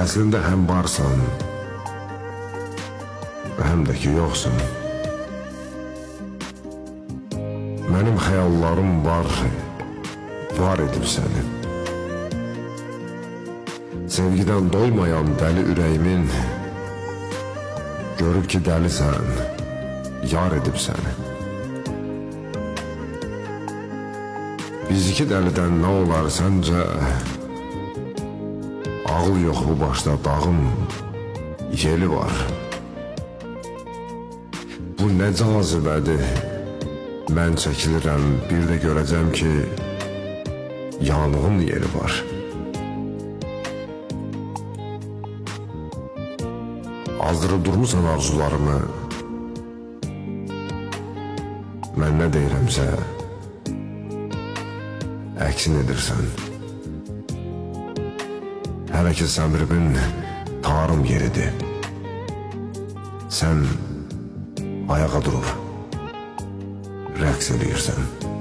Əslində həm varsan və həm də ki yoxsun. Mənim xəyallarım var edib səni. Sevgidən doymayan dəli ürəyimin görüb ki dəlisən, yar edib səni. Biz iki dəlidən nə olar səncə? Ağıl yox bu başda dağın yeli var. Bu nə cazibədir? Mən çəkilirəm, bir də görəcəm ki yanğın yeri var. Azdırıb durmusan arzularımı. Mən nə deyirəmsə əksin edirsən. Hələ ki səmrimin tarım yeridir. Sən ayağa durub rəqs edirsən.